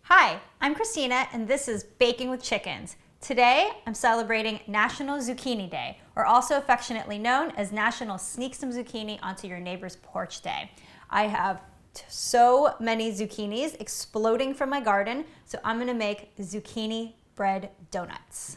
Hi, I'm Christina and this is Baking with Chickens. Today I'm celebrating National Zucchini Day, or also affectionately known as National Sneak Some Zucchini Onto Your Neighbor's Porch Day. I have so many zucchinis exploding from my garden, so I'm gonna make zucchini bread donuts.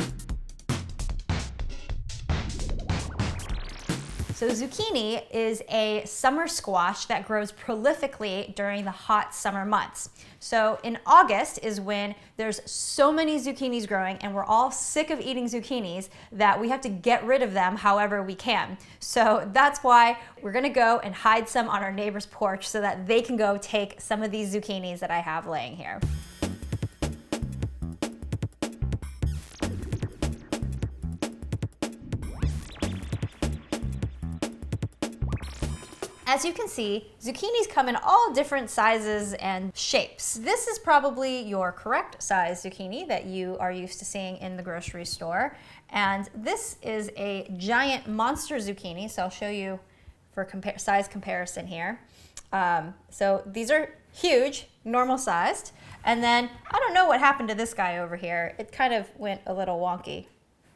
So zucchini is a summer squash that grows prolifically during the hot summer months. So in August is when there's so many zucchinis growing and we're all sick of eating zucchinis that we have to get rid of them however we can. So that's why we're gonna go and hide some on our neighbor's porch so that they can go take some of these zucchinis that I have laying here. As you can see, zucchinis come in all different sizes and shapes. This is probably your correct size zucchini that you are used to seeing in the grocery store. And this is a giant monster zucchini, so I'll show you for size comparison here. So these are huge, normal sized. And then I don't know what happened to this guy over here. It kind of went a little wonky.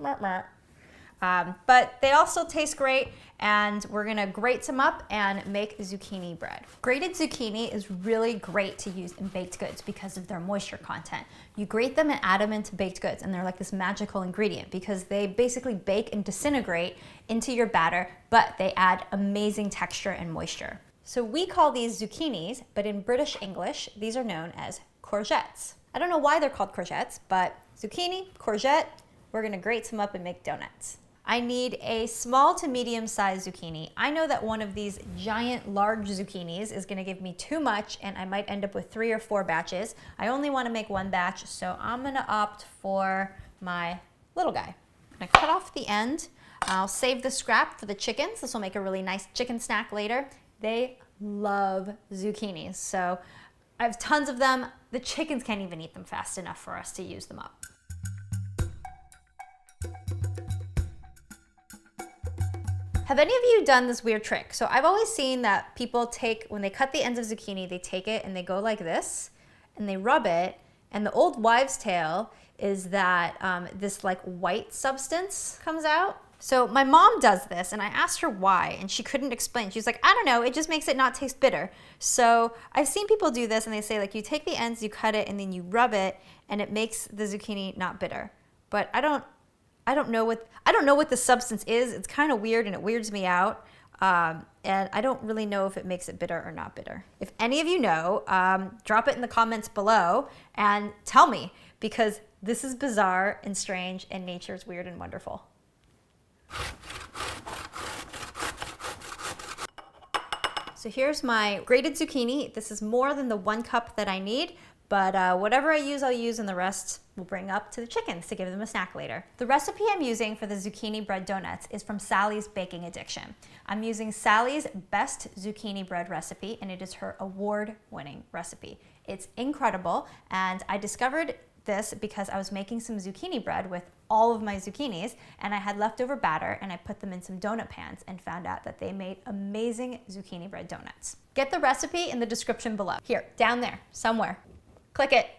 But they also taste great, and we're gonna grate some up and make zucchini bread. Grated zucchini is really great to use in baked goods because of their moisture content. You grate them and add them into baked goods, and they're like this magical ingredient because they basically bake and disintegrate into your batter, but they add amazing texture and moisture. So we call these zucchinis, but in British English, these are known as courgettes. I don't know why they're called courgettes, but zucchini, courgette, we're gonna grate some up and make donuts. I need a small to medium sized zucchini. I know that one of these giant large zucchinis is gonna give me too much and I might end up with 3 or 4 batches. I only wanna make 1 batch, so I'm gonna opt for my little guy. I'm gonna cut off the end. I'll save the scrap for the chickens. This will make a really nice chicken snack later. They love zucchinis, so I have tons of them. The chickens can't even eat them fast enough for us to use them up. Have any of you done this weird trick? So I've always seen that people take, when they cut the ends of zucchini, they take it and they go like this and they rub it. And the old wives' tale is that this like white substance comes out. So my mom does this and I asked her why and she couldn't explain. She was like, I don't know, it just makes it not taste bitter. So I've seen people do this and they say like you take the ends, you cut it and then you rub it and it makes the zucchini not bitter. But I don't know what the substance is. It's kind of weird and it weirds me out. And I don't really know if it makes it bitter or not bitter. If any of you know, drop it in the comments below and tell me, because this is bizarre and strange and nature's weird and wonderful. So here's my grated zucchini. This is more than the 1 cup that I need. But whatever I use, I'll use, and the rest we'll bring up to the chickens to give them a snack later. The recipe I'm using for the zucchini bread donuts is from Sally's Baking Addiction. I'm using Sally's best zucchini bread recipe, and it is her award-winning recipe. It's incredible, and I discovered this because I was making some zucchini bread with all of my zucchinis, and I had leftover batter, and I put them in some donut pans and found out that they made amazing zucchini bread donuts. Get the recipe in the description below. Here, down there, somewhere. Click it.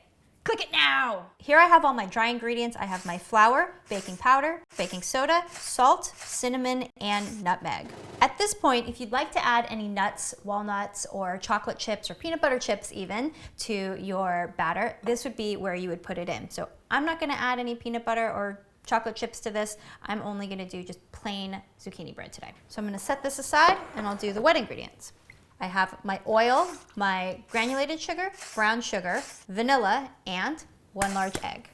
Click it now! Here I have all my dry ingredients. I have my flour, baking powder, baking soda, salt, cinnamon, and nutmeg. At this point, if you'd like to add any nuts, walnuts, or chocolate chips, or peanut butter chips even, to your batter, this would be where you would put it in. So I'm not gonna add any peanut butter or chocolate chips to this. I'm only gonna do just plain zucchini bread today. So I'm gonna set this aside and I'll do the wet ingredients. I have my oil, my granulated sugar, brown sugar, vanilla, and 1 large egg.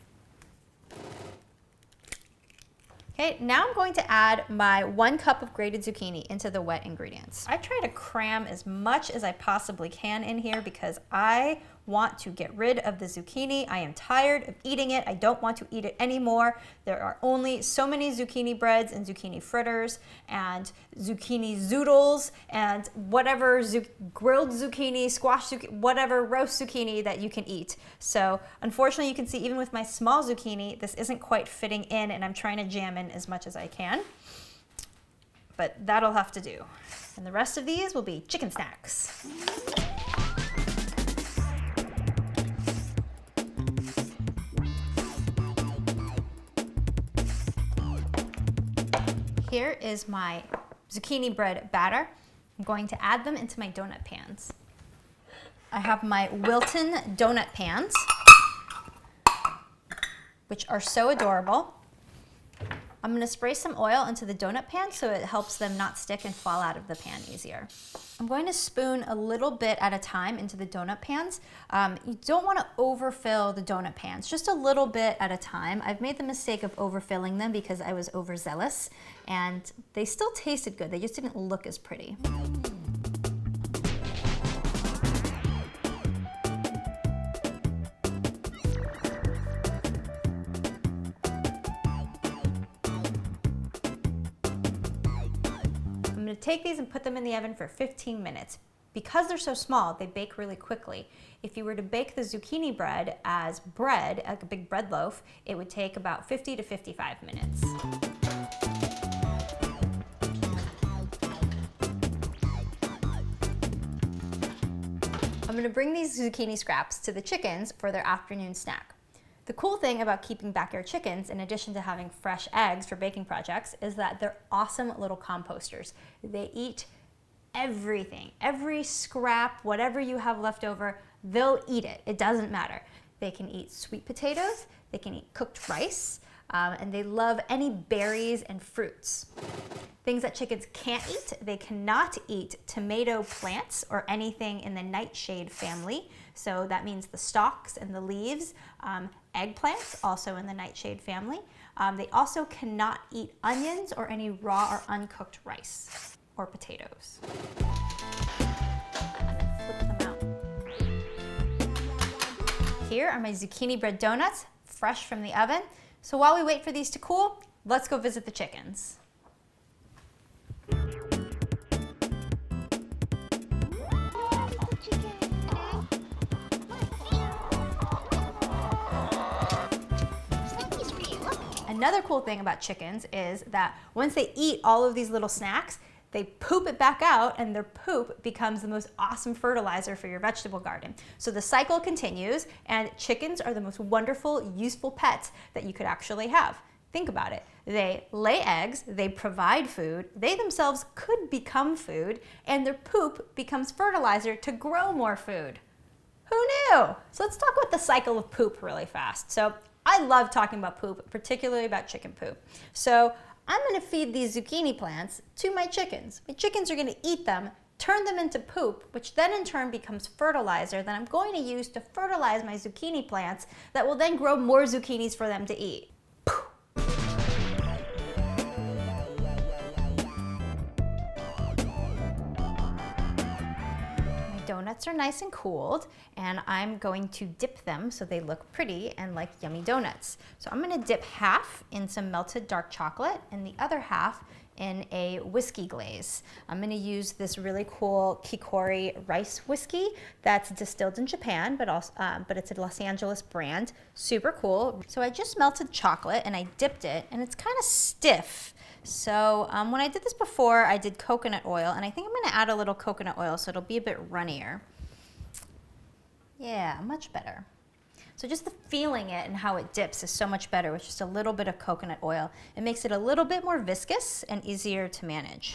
Okay, now I'm going to add my 1 cup of grated zucchini into the wet ingredients. I try to cram as much as I possibly can in here because I want to get rid of the zucchini. I am tired of eating it. I don't want to eat it anymore. There are only so many zucchini breads and zucchini fritters and zucchini zoodles and whatever grilled zucchini, squash zucchini, whatever roast zucchini that you can eat. So unfortunately, you can see even with my small zucchini, this isn't quite fitting in, and I'm trying to jam in as much as I can. But that'll have to do. And the rest of these will be chicken snacks. Here is my zucchini bread batter. I'm going to add them into my donut pans. I have my Wilton donut pans, which are so adorable. I'm going to spray some oil into the donut pan so it helps them not stick and fall out of the pan easier. I'm going to spoon a little bit at a time into the donut pans. You don't want to overfill the donut pans, just a little bit at a time. I've made the mistake of overfilling them because I was overzealous, and they still tasted good. They just didn't look as pretty. I'm going to take these and put them in the oven for 15 minutes. Because they're so small, they bake really quickly. If you were to bake the zucchini bread as bread, like a big bread loaf, it would take about 50 to 55 minutes. I'm going to bring these zucchini scraps to the chickens for their afternoon snack. The cool thing about keeping backyard chickens, in addition to having fresh eggs for baking projects, is that they're awesome little composters. They eat everything, every scrap, whatever you have left over, they'll eat it. It doesn't matter. They can eat sweet potatoes, they can eat cooked rice, and they love any berries and fruits. Things that chickens can't eat, they cannot eat tomato plants or anything in the nightshade family. So that means the stalks and the leaves. Eggplants, also in the nightshade family. They also cannot eat onions or any raw or uncooked rice or potatoes. Flip them out. Here are my zucchini bread donuts, fresh from the oven. So while we wait for these to cool, let's go visit the chickens. Another cool thing about chickens is that once they eat all of these little snacks, they poop it back out, and their poop becomes the most awesome fertilizer for your vegetable garden. So the cycle continues, and chickens are the most wonderful, useful pets that you could actually have. Think about it. They lay eggs, they provide food, they themselves could become food, and their poop becomes fertilizer to grow more food. Who knew? So let's talk about the cycle of poop really fast. So I love talking about poop, particularly about chicken poop. So I'm going to feed these zucchini plants to my chickens. My chickens are going to eat them, turn them into poop, which then in turn becomes fertilizer that I'm going to use to fertilize my zucchini plants that will then grow more zucchinis for them to eat. Donuts are nice and cooled, and I'm going to dip them so they look pretty and like yummy donuts. So I'm going to dip half in some melted dark chocolate and the other half in a whiskey glaze. I'm going to use this really cool Kikori rice whiskey that's distilled in Japan, but it's a Los Angeles brand. Super cool. So I just melted chocolate and I dipped it, and it's kind of stiff. So when I did this before, I did coconut oil, and I think I'm going to add a little coconut oil so it'll be a bit runnier. Yeah, much better. So just the feeling it and how it dips is so much better with just a little bit of coconut oil. It makes it a little bit more viscous and easier to manage.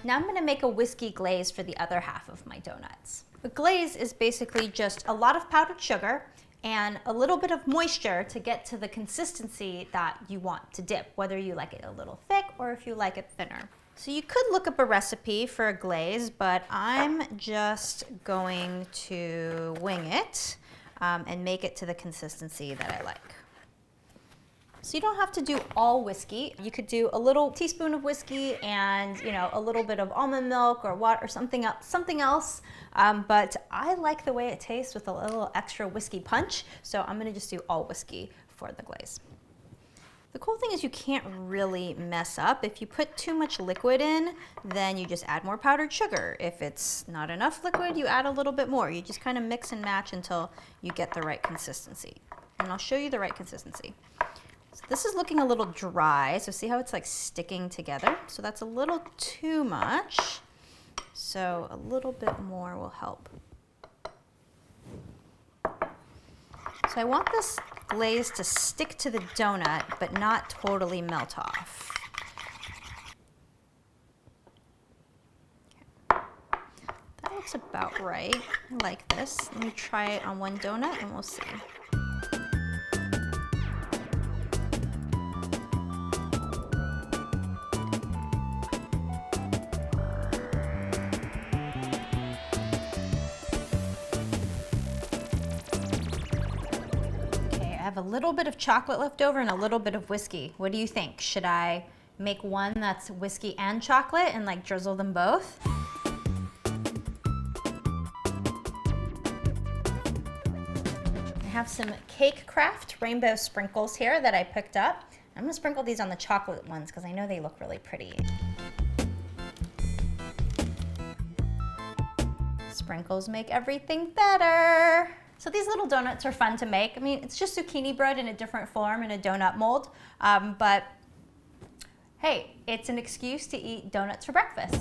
Now I'm going to make a whiskey glaze for the other half of my donuts. A glaze is basically just a lot of powdered sugar and a little bit of moisture to get to the consistency that you want to dip, whether you like it a little thick or if you like it thinner. So you could look up a recipe for a glaze, but I'm just going to wing it and make it to the consistency that I like. So you don't have to do all whiskey. You could do a little teaspoon of whiskey and a little bit of almond milk or what or something else. But I like the way it tastes with a little extra whiskey punch, so I'm going to just do all whiskey for the glaze. The cool thing is you can't really mess up. If you put too much liquid in, then you just add more powdered sugar. If it's not enough liquid, you add a little bit more. You just kind of mix and match until you get the right consistency. And I'll show you the right consistency. So this is looking a little dry, so see how it's like sticking together? So that's a little too much, so a little bit more will help. So I want this glaze to stick to the donut, but not totally melt off. Okay. That looks about right. I like this. Let me try it on one donut and we'll see. I have a little bit of chocolate left over and a little bit of whiskey. What do you think? Should I make one that's whiskey and chocolate and like drizzle them both? I have some Cakecraft rainbow sprinkles here that I picked up. I'm gonna sprinkle these on the chocolate ones because I know they look really pretty. Sprinkles make everything better. So these little donuts are fun to make. I mean, it's just zucchini bread in a different form in a donut mold, but hey, it's an excuse to eat donuts for breakfast.